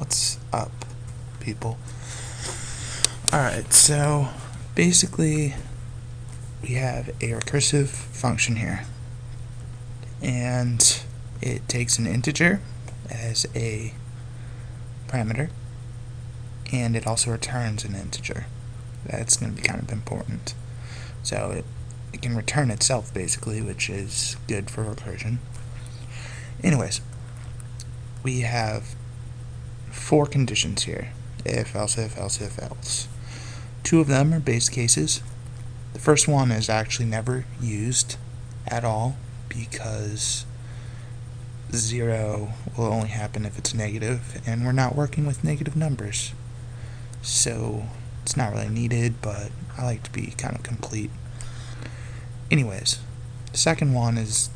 What's up, people? Alright, so basically we have a recursive function here, and it takes an integer as a parameter, and it also returns an integer. That's going to be kind of important. So it can return itself, basically, which is good for recursion. Anyways, we have 4 conditions here: if, else, else. 2 of them are base cases. The first one is actually never used at all because 0 will only happen if it's negative, and we're not working with negative numbers, so it's not really needed, but I like to be kind of complete. Anyways, the second one is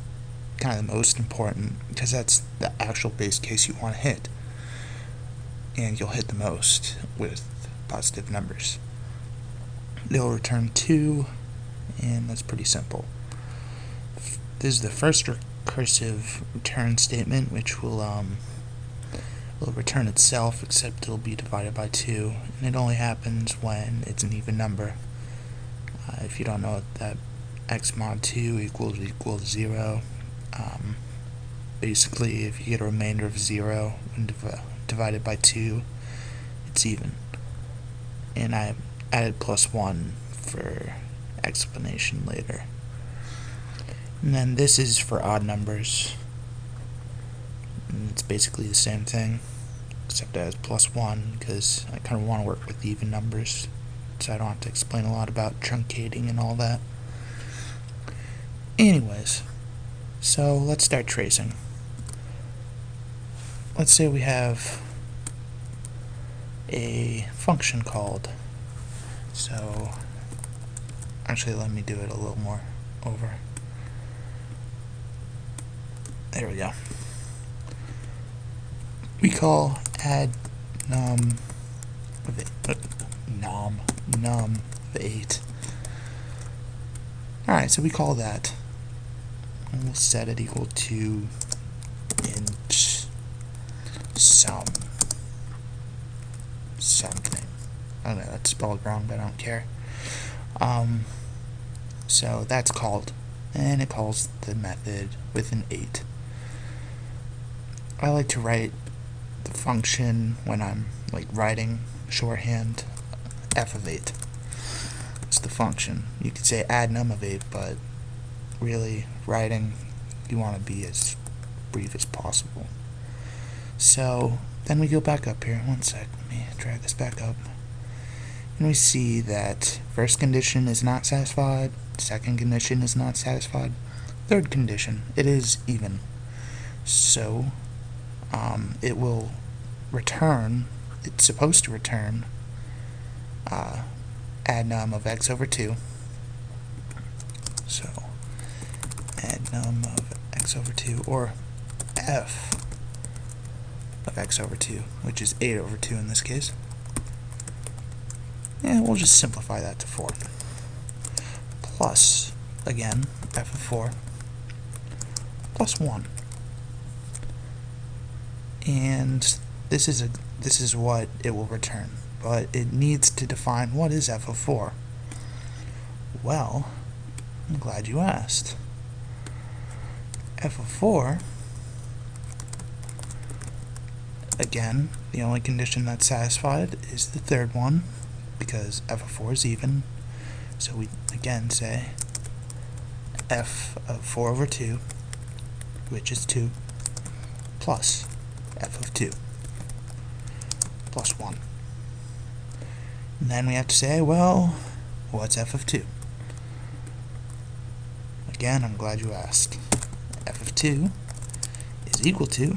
kind of the most important because that's the actual base case you want to hit, and you'll hit the most with positive numbers. They'll return 2, and that's pretty simple. This is the first recursive return statement, which will return itself, except it'll be divided by 2, and it only happens when it's an even number. If you don't know that x mod 2 equals 0, basically if you get a remainder of 0 when divided by 2, it's even. And I added +1 for explanation later. And then this is for odd numbers, and it's basically the same thing, except it has +1 because I kind of want to work with even numbers, so I don't have to explain a lot about truncating and all that. Anyways, so let's start tracing. Let's say we have a function called, so actually let me do it a little more over. There we go. We call add num of 8. Alright, so we call that, and we'll set it equal to int something. I don't know, that's spelled wrong, but I don't care. So that's called, and it calls the method with an 8. I like to write the function when I'm writing shorthand, f of 8. It's the function. You could say add num of 8, but really writing, you want to be as brief as possible. So then we go back up here. One sec, let me drag this back up. And we see that first condition is not satisfied, second condition is not satisfied, third condition, it is even. So it will return, it's supposed to return add num of x over 2. So add num of x over 2, or f of x over 2, which is 8 over 2 in this case. And we'll just simplify that to 4. Plus, again, f of 4 plus 1. And this is what it will return, but it needs to define what is f of 4. Well, I'm glad you asked. F of 4, again, the only condition that's satisfied is the third one, because f of 4 is even. So we again say f of 4 over 2, which is 2, plus f of 2 plus 1. And then we have to say, well, what's f of 2? Again, I'm glad you asked. F of 2 is equal to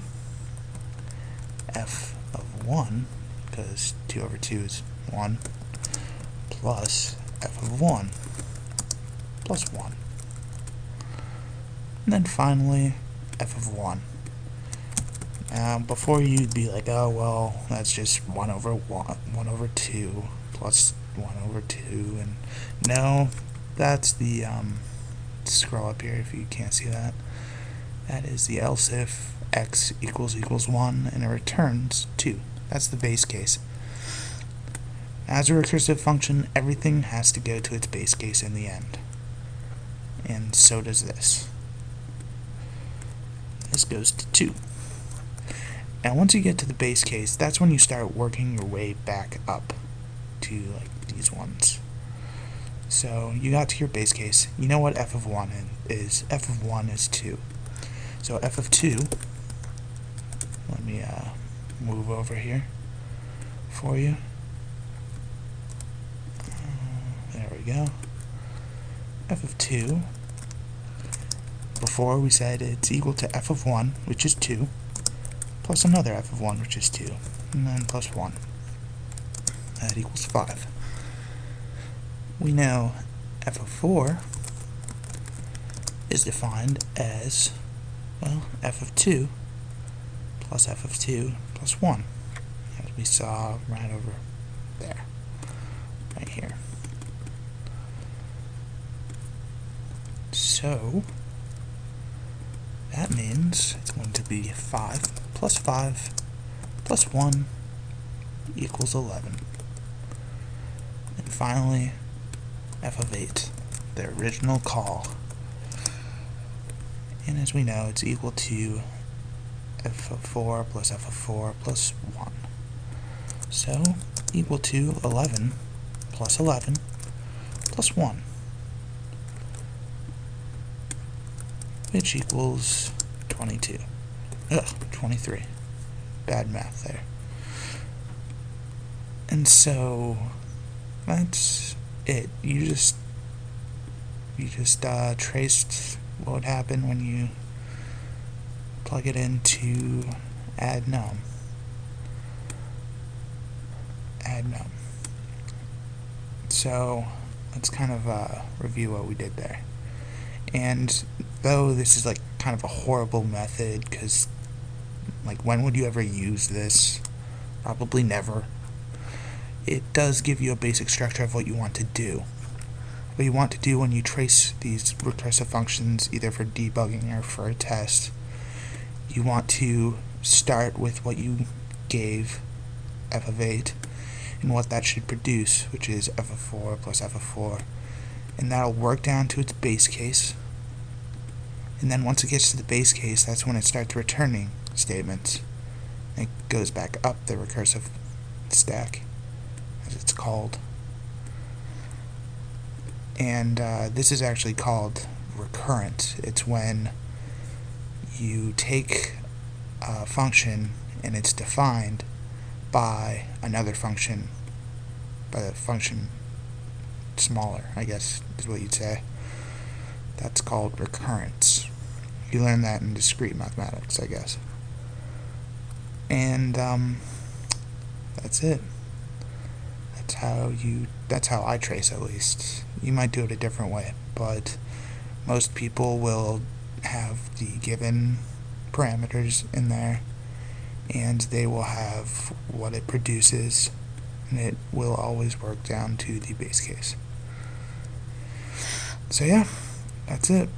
f of 1, because 2 over 2 is 1, plus f of 1 plus 1. And then finally, f of 1. Before you'd be like, oh well, that's just 1 over 2 plus 1 over 2, and no, that's the scroll up here if you can't see that. That is the else if x equals 1, and it returns 2. That's the base case. As a recursive function, everything has to go to its base case in the end. And so does this. This goes to 2. Now once you get to the base case, that's when you start working your way back up to like these ones. So you got to your base case. You know what f of 1 is. F of 1 is 2. So f of 2, let me move over here for you. There we go. F of 2, before we said it's equal to f of 1, which is 2, plus another f of 1, which is 2, and then plus 1. That equals 5. We know f of 4 is defined as, well, f of 2 plus f of 2 plus 1, as we saw right over there, right here. So that means it's going to be 5 plus 5 plus 1 equals 11. And finally, f of 8, the original call. And as we know, it's equal to f of 4 plus f of 4 plus 1. So, equal to 11 plus 11 plus 1, which equals 22. 23. Bad math there. And so, that's it. You just traced what would happen when you plug it into add num. So let's kind of review what we did there. And though this is like kind of a horrible method, because like when would you ever use this? Probably never. It does give you a basic structure of what you want to do. What you want to do when you trace these recursive functions, either for debugging or for a test, you want to start with what you gave, f of 8, and what that should produce, which is f of 4 plus f of 4. And that'll work down to its base case. And then once it gets to the base case, that's when it starts returning statements. It goes back up the recursive stack, as it's called. And this is actually called recurrent. It's when you take a function and it's defined by another function, by the function smaller, I guess is what you'd say. That's called recurrence. You learn that in discrete mathematics, I guess. And that's it. That's how I trace, at least. You might do it a different way, but most people will have the given parameters in there, and they will have what it produces, and it will always work down to the base case. So yeah, that's it.